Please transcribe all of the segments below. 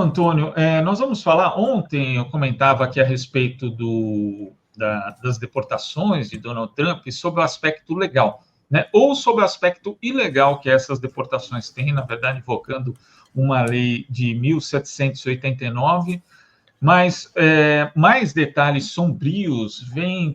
Então, Antônio, nós vamos falar. Ontem eu comentava aqui a respeito das deportações de Donald Trump sobre o aspecto legal, né? Ou sobre o aspecto ilegal que essas deportações têm, na verdade, invocando uma lei de 1789, mas mais detalhes sombrios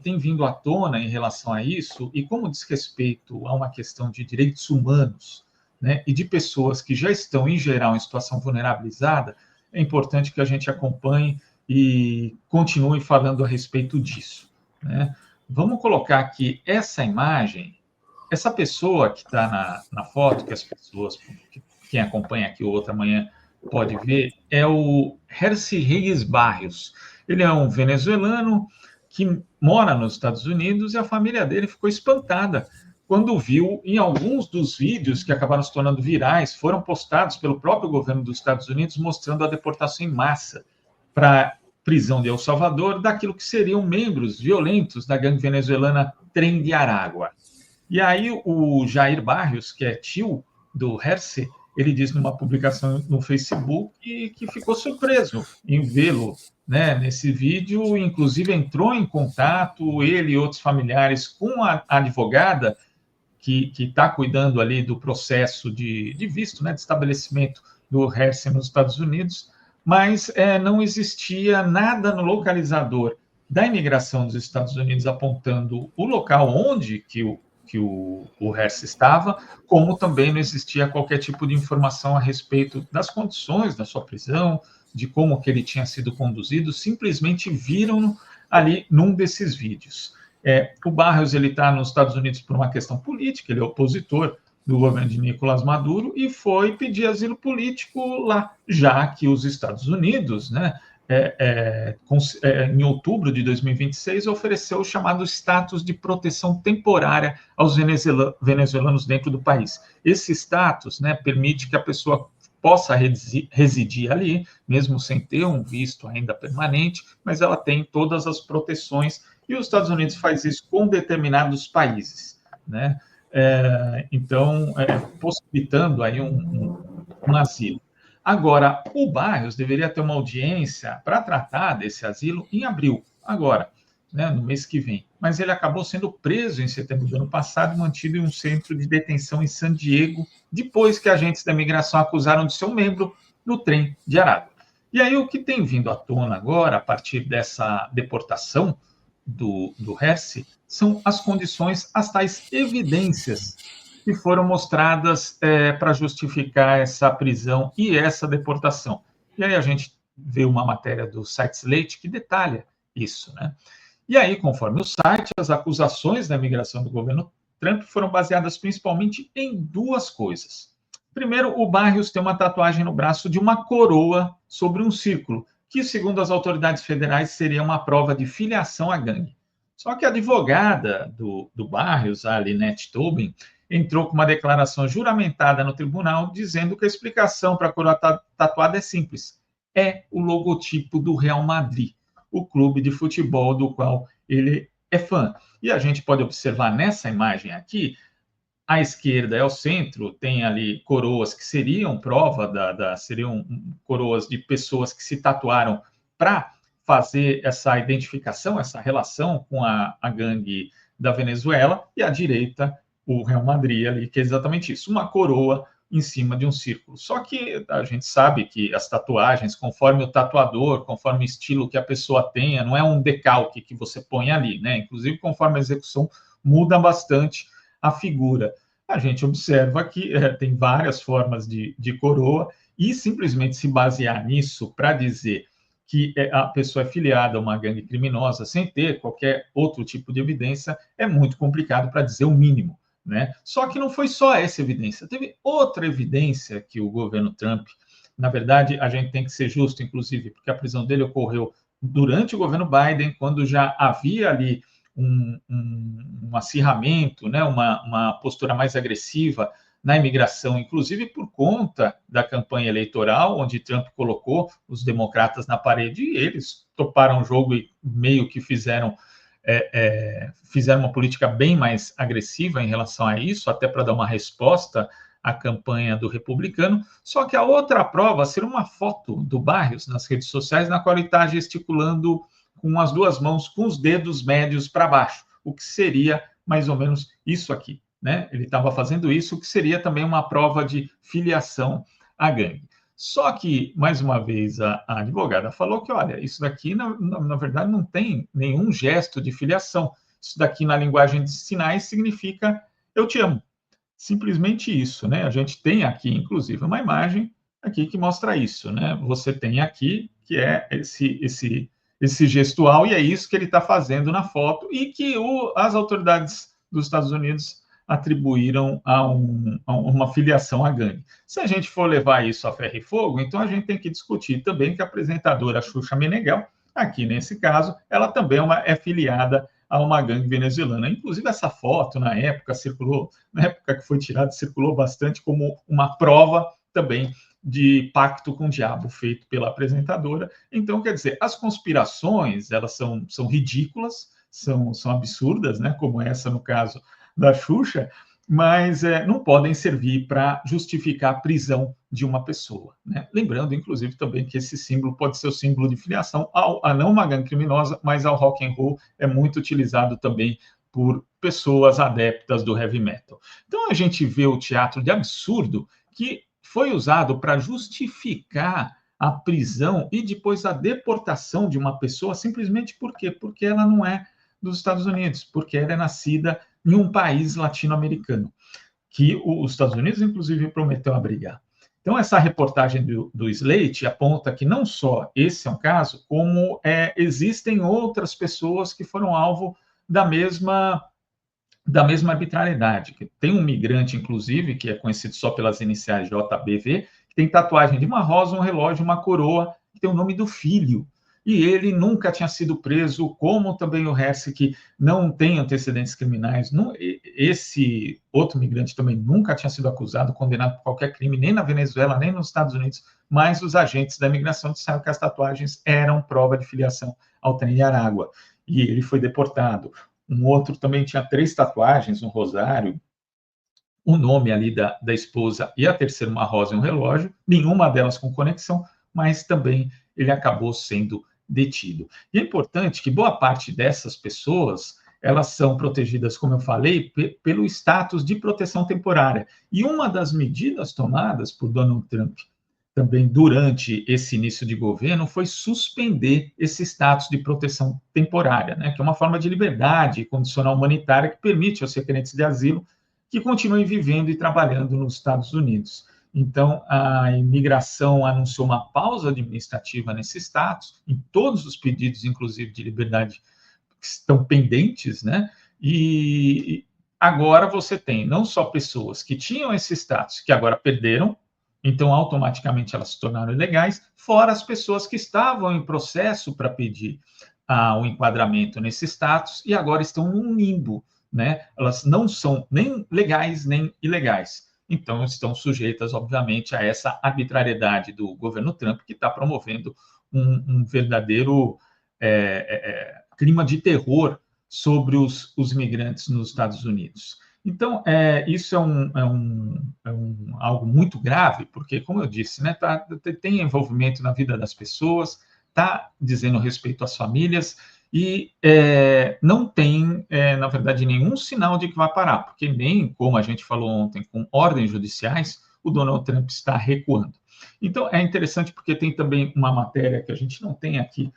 têm vindo à tona em relação a isso, e como diz respeito a uma questão de direitos humanos, né, e de pessoas que já estão, em geral, em situação vulnerabilizada, é importante que a gente acompanhe e continue falando a respeito disso, né? Vamos colocar aqui essa imagem, essa pessoa que está na foto, que as pessoas, quem acompanha aqui outra manhã pode ver, é o Hercy Reyes Barrios. Ele é um venezuelano que mora nos Estados Unidos e a família dele ficou espantada quando viu em alguns dos vídeos que acabaram se tornando virais, foram postados pelo próprio governo dos Estados Unidos, mostrando a deportação em massa para prisão de El Salvador daquilo que seriam membros violentos da gangue venezuelana Tren de Aragua. E aí o Jair Barrios, que é tio do Hercy, ele diz numa publicação no Facebook que ficou surpreso em vê-lo, né, nesse vídeo, inclusive entrou em contato, ele e outros familiares, com a advogada que está cuidando ali do processo de visto, né, de estabelecimento do Hercy nos Estados Unidos, mas não existia nada no localizador da imigração dos Estados Unidos apontando o local onde que o Hercy estava, como também não existia qualquer tipo de informação a respeito das condições da sua prisão, de como que ele tinha sido conduzido, simplesmente viram-no ali num desses vídeos. O Barrios está nos Estados Unidos por uma questão política, ele é opositor do governo de Nicolás Maduro e foi pedir asilo político lá, já que os Estados Unidos, né, em outubro de 2026, ofereceu o chamado status de proteção temporária aos venezuelanos dentro do país. Esse status, né, permite que a pessoa possa residir ali, mesmo sem ter um visto ainda permanente, mas ela tem todas as proteções, e os Estados Unidos faz isso com determinados países, né? Então, possibilitando aí um asilo. Agora, o Barrios deveria ter uma audiência para tratar desse asilo em abril, agora, né, no mês que vem. Mas ele acabou sendo preso em setembro do ano passado e mantido em um centro de detenção em San Diego, depois que agentes da imigração acusaram de ser um membro do Trem de Aragua. E aí o que tem vindo à tona agora, a partir dessa deportação do Hercy, são as condições, as tais evidências que foram mostradas para justificar essa prisão e essa deportação. E aí a gente vê uma matéria do site Slate que detalha isso, né? E aí, conforme o site, as acusações da imigração do governo Trump foram baseadas principalmente em duas coisas. Primeiro, o Barrios tem uma tatuagem no braço de uma coroa sobre um círculo, que, segundo as autoridades federais, seria uma prova de filiação à gangue. Só que a advogada do Barrios, a Lynette Tobin, entrou com uma declaração juramentada no tribunal, dizendo que a explicação para a coroa tatuada é simples. É o logotipo do Real Madrid, o clube de futebol do qual ele é fã. E a gente pode observar nessa imagem aqui, à esquerda é o centro, tem ali coroas que seriam prova seriam coroas de pessoas que se tatuaram para fazer essa identificação, essa relação com a gangue da Venezuela, e à direita o Real Madrid ali, que é exatamente isso, uma coroa em cima de um círculo. Só que a gente sabe que as tatuagens, conforme o tatuador, conforme o estilo que a pessoa tenha, não é um decalque que você põe ali, né? Inclusive, conforme a execução, muda bastante a figura. A gente observa que tem várias formas de coroa, e simplesmente se basear nisso para dizer que a pessoa é filiada a uma gangue criminosa sem ter qualquer outro tipo de evidência é muito complicado, para dizer o mínimo, né? Só que não foi só essa evidência, teve outra evidência que o governo Trump, na verdade, a gente tem que ser justo, inclusive, porque a prisão dele ocorreu durante o governo Biden, quando já havia ali um acirramento, né, uma postura mais agressiva na imigração, inclusive por conta da campanha eleitoral, onde Trump colocou os democratas na parede, e eles toparam o jogo e meio que fizeram uma política bem mais agressiva em relação a isso, até para dar uma resposta a campanha do republicano, só que a outra prova seria uma foto do Barrios nas redes sociais, na qual ele está gesticulando com as duas mãos, com os dedos médios para baixo, o que seria mais ou menos isso aqui, né? Ele estava fazendo isso, o que seria também uma prova de filiação à gangue. Só que, mais uma vez, a advogada falou que, olha, isso daqui, na verdade, não tem nenhum gesto de filiação. Isso daqui, na linguagem de sinais, significa eu te amo. Simplesmente isso, né? A gente tem aqui, inclusive, uma imagem aqui que mostra isso, né? Você tem aqui, que é esse gestual, e é isso que ele está fazendo na foto, e que as autoridades dos Estados Unidos atribuíram a uma filiação à gangue. Se a gente for levar isso a ferro e fogo, então a gente tem que discutir também que a apresentadora Xuxa Meneghel, aqui nesse caso, ela também é filiada a uma gangue venezuelana. Inclusive, essa foto, na época que foi tirada, circulou bastante como uma prova também de pacto com o diabo feito pela apresentadora. Então, quer dizer, as conspirações, elas são ridículas, são absurdas, né? Como essa, no caso da Xuxa, mas não podem servir para justificar a prisão de uma pessoa, né? Lembrando, inclusive, também que esse símbolo pode ser o símbolo de filiação a não uma gangue criminosa, mas ao rock and roll, é muito utilizado também por pessoas adeptas do heavy metal. Então a gente vê o teatro de absurdo que foi usado para justificar a prisão e depois a deportação de uma pessoa simplesmente por quê? Porque ela não é dos Estados Unidos, porque ela é nascida em um país latino-americano, que os Estados Unidos, inclusive, prometeu abrigar. Então, essa reportagem do Slate aponta que não só esse é um caso, como existem outras pessoas que foram alvo da mesma arbitrariedade. Tem um migrante, inclusive, que é conhecido só pelas iniciais JBV, que tem tatuagem de uma rosa, um relógio, uma coroa, que tem o nome do filho. E ele nunca tinha sido preso, como também o Hesse, que não tem antecedentes criminais. Esse outro migrante também nunca tinha sido acusado, condenado por qualquer crime, nem na Venezuela, nem nos Estados Unidos, mas os agentes da imigração disseram que as tatuagens eram prova de filiação ao trem de Aragua. E ele foi deportado. Um outro também tinha 3 tatuagens, um rosário, o nome ali da esposa e a terceira uma rosa e um relógio, nenhuma delas com conexão, mas também ele acabou sendo detido. E é importante que boa parte dessas pessoas, elas são protegidas, como eu falei, pelo status de proteção temporária. E uma das medidas tomadas por Donald Trump também durante esse início de governo foi suspender esse status de proteção temporária, né, que é uma forma de liberdade condicional humanitária que permite aos requerentes de asilo que continuem vivendo e trabalhando nos Estados Unidos. Então, a imigração anunciou uma pausa administrativa nesse status, em todos os pedidos, inclusive de liberdade, que estão pendentes, né? E agora você tem não só pessoas que tinham esse status, que agora perderam, então automaticamente elas se tornaram ilegais, fora as pessoas que estavam em processo para pedir o enquadramento nesse status e agora estão num limbo, né? Elas não são nem legais nem ilegais. Então, estão sujeitas, obviamente, a essa arbitrariedade do governo Trump, que está promovendo um verdadeiro clima de terror sobre os migrantes nos Estados Unidos. Então, isso é algo muito grave, porque, como eu disse, né, tem envolvimento na vida das pessoas, está dizendo respeito às famílias, e não tem, na verdade, nenhum sinal de que vai parar, porque nem, como a gente falou ontem, com ordens judiciais, o Donald Trump está recuando. Então, é interessante porque tem também uma matéria que a gente não tem aqui,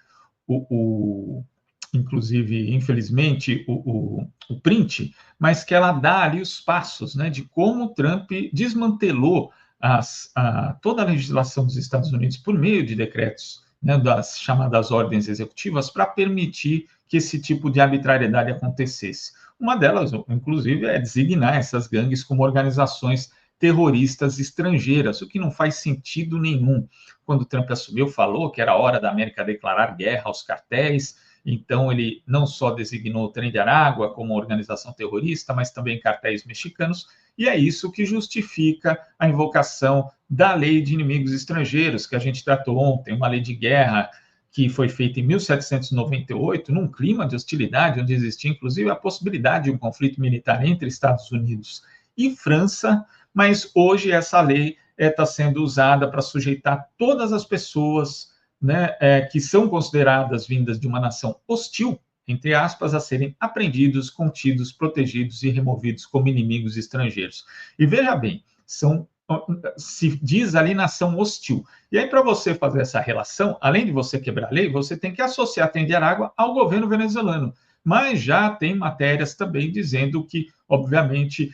inclusive, infelizmente, o print, mas que ela dá ali os passos, né, de como o Trump desmantelou toda a legislação dos Estados Unidos por meio de decretos, né, das chamadas ordens executivas, para permitir que esse tipo de arbitrariedade acontecesse. Uma delas, inclusive, é designar essas gangues como organizações terroristas estrangeiras, o que não faz sentido nenhum. Quando Trump assumiu, falou que era hora da América declarar guerra aos cartéis, então ele não só designou o Trem de Aragua como organização terrorista, mas também cartéis mexicanos, e é isso que justifica a invocação da lei de inimigos estrangeiros, que a gente tratou ontem, uma lei de guerra que foi feita em 1798, num clima de hostilidade, onde existia, inclusive, a possibilidade de um conflito militar entre Estados Unidos e França, mas hoje essa lei está sendo usada para sujeitar todas as pessoas, né, que são consideradas vindas de uma nação hostil, entre aspas, a serem apreendidos, contidos, protegidos e removidos como inimigos estrangeiros. E veja bem, se diz ali nação hostil. E aí, para você fazer essa relação, além de você quebrar a lei, você tem que associar Tren de Aragua ao governo venezuelano. Mas já tem matérias também dizendo que, obviamente,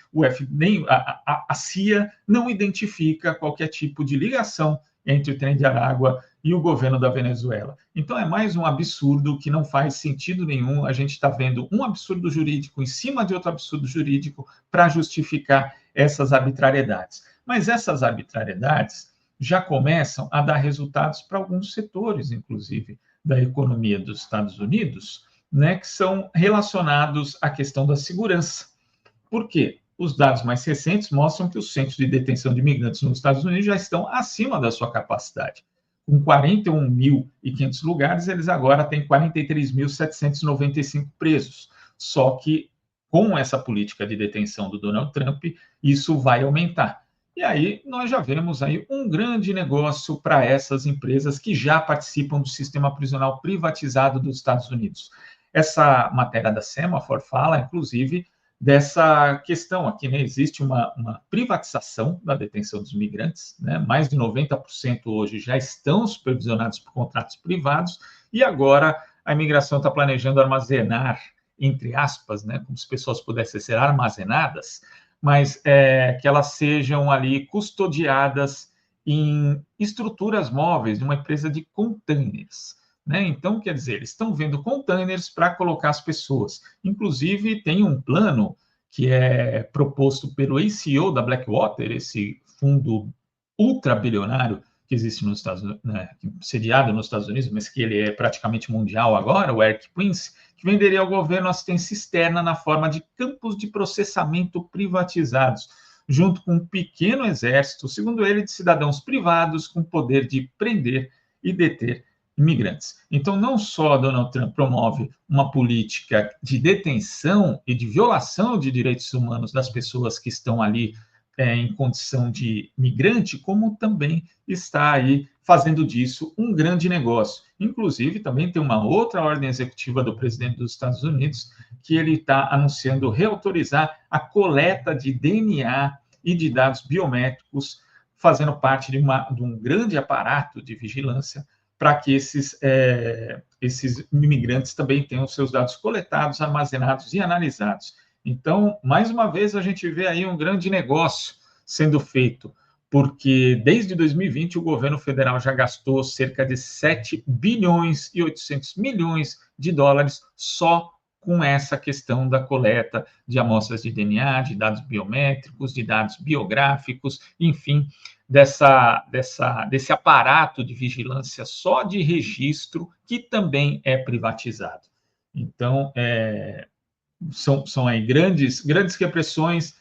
a CIA não identifica qualquer tipo de ligação entre o Tren de Aragua e o governo da Venezuela. Então, é mais um absurdo que não faz sentido nenhum. A gente está vendo um absurdo jurídico em cima de outro absurdo jurídico para justificar essas arbitrariedades. Mas essas arbitrariedades já começam a dar resultados para alguns setores, inclusive, da economia dos Estados Unidos, né, que são relacionados à questão da segurança. Por quê? Os dados mais recentes mostram que os centros de detenção de imigrantes nos Estados Unidos já estão acima da sua capacidade. Com 41.500 lugares, eles agora têm 43.795 presos. Só que, com essa política de detenção do Donald Trump, isso vai aumentar. E aí nós já vemos aí um grande negócio para essas empresas que já participam do sistema prisional privatizado dos Estados Unidos. Essa matéria da Semafor fala, inclusive, dessa questão aqui, né? Existe uma privatização da detenção dos migrantes, né? Mais de 90% hoje já estão supervisionados por contratos privados, e agora a imigração está planejando armazenar, entre aspas, né? Como se pessoas pudessem ser armazenadas, mas que elas sejam ali custodiadas em estruturas móveis de uma empresa de containers. Né? Então, quer dizer, eles estão vendo containers para colocar as pessoas. Inclusive, tem um plano que é proposto pelo ACO da Blackwater, esse fundo ultrabilionário que existe nos Estados Unidos, né, sediado nos Estados Unidos, mas que ele é praticamente mundial agora, o Eric Prince, que venderia ao governo assistência externa na forma de campos de processamento privatizados, junto com um pequeno exército, segundo ele, de cidadãos privados com poder de prender e deter imigrantes. Então, não só Donald Trump promove uma política de detenção e de violação de direitos humanos das pessoas que estão ali em condição de migrante, como também está aí fazendo disso um grande negócio. Inclusive, também tem uma outra ordem executiva do presidente dos Estados Unidos, que ele está anunciando reautorizar a coleta de DNA e de dados biométricos, fazendo parte de um grande aparato de vigilância para que esses imigrantes também tenham seus dados coletados, armazenados e analisados. Então, mais uma vez, a gente vê aí um grande negócio sendo feito, porque desde 2020 o governo federal já gastou cerca de 7 bilhões e 800 milhões de dólares só com essa questão da coleta de amostras de DNA, de dados biométricos, de dados biográficos, enfim, desse aparato de vigilância só de registro, que também é privatizado. Então, são aí grandes repressões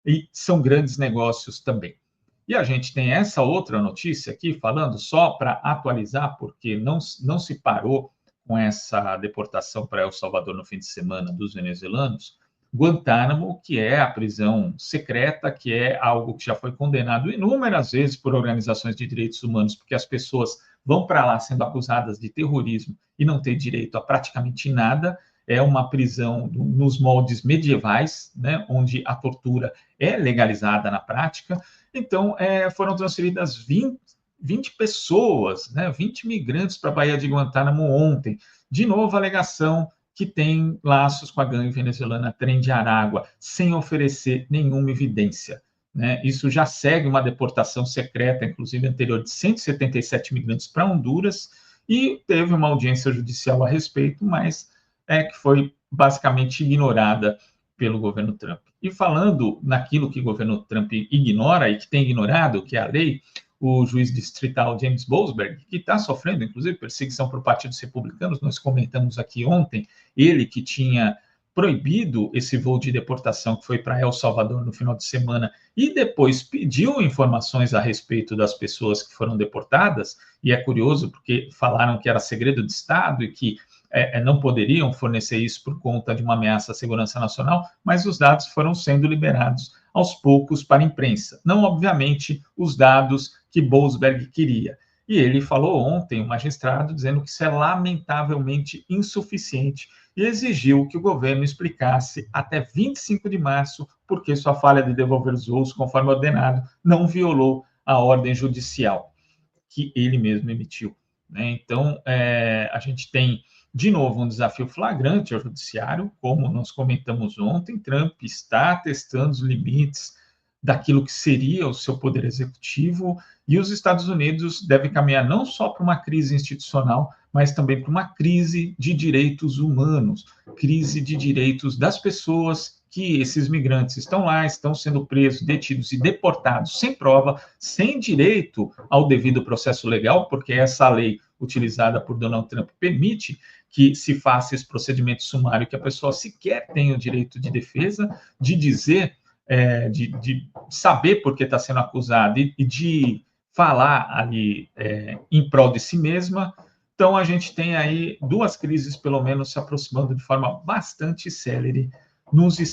e são grandes negócios também. E a gente tem essa outra notícia aqui, falando só para atualizar, porque não se parou com essa deportação para El Salvador no fim de semana dos venezuelanos. Guantánamo, que é a prisão secreta, que é algo que já foi condenado inúmeras vezes por organizações de direitos humanos, porque as pessoas vão para lá sendo acusadas de terrorismo e não têm direito a praticamente nada. É uma prisão nos moldes medievais, né, onde a tortura é legalizada na prática. Então, foram transferidas 20 pessoas, né, 20 migrantes para a Baía de Guantánamo ontem. De novo, a alegação que tem laços com a gangue venezuelana Tren de Aragua, sem oferecer nenhuma evidência. Né? Isso já segue uma deportação secreta, inclusive anterior, de 177 migrantes para Honduras, e teve uma audiência judicial a respeito, mas que foi basicamente ignorada pelo governo Trump. E falando naquilo que o governo Trump ignora e que tem ignorado, que é a lei, o juiz distrital James Boasberg, que está sofrendo, inclusive, perseguição por partidos republicanos, nós comentamos aqui ontem, ele que tinha proibido esse voo de deportação que foi para El Salvador no final de semana e depois pediu informações a respeito das pessoas que foram deportadas, e é curioso porque falaram que era segredo de Estado e que não poderiam fornecer isso por conta de uma ameaça à segurança nacional, mas os dados foram sendo liberados aos poucos para a imprensa. Não, obviamente, os dados que Boasberg queria. E ele falou ontem, o magistrado, dizendo que isso é lamentavelmente insuficiente e exigiu que o governo explicasse até 25 de março por que sua falha de devolver os voos conforme ordenado não violou a ordem judicial que ele mesmo emitiu. Né? Então, a gente tem, de novo, um desafio flagrante ao judiciário, como nós comentamos ontem, Trump está testando os limites daquilo que seria o seu poder executivo, e os Estados Unidos devem caminhar não só para uma crise institucional, mas também para uma crise de direitos humanos, crise de direitos das pessoas que esses migrantes estão lá, estão sendo presos, detidos e deportados sem prova, sem direito ao devido processo legal, porque essa lei utilizada por Donald Trump permite que se faça esse procedimento sumário, que a pessoa sequer tenha o direito de defesa, de dizer, de saber por que está sendo acusado e de falar ali em prol de si mesma. Então, a gente tem aí duas crises, pelo menos, se aproximando de forma bastante célere nos Estados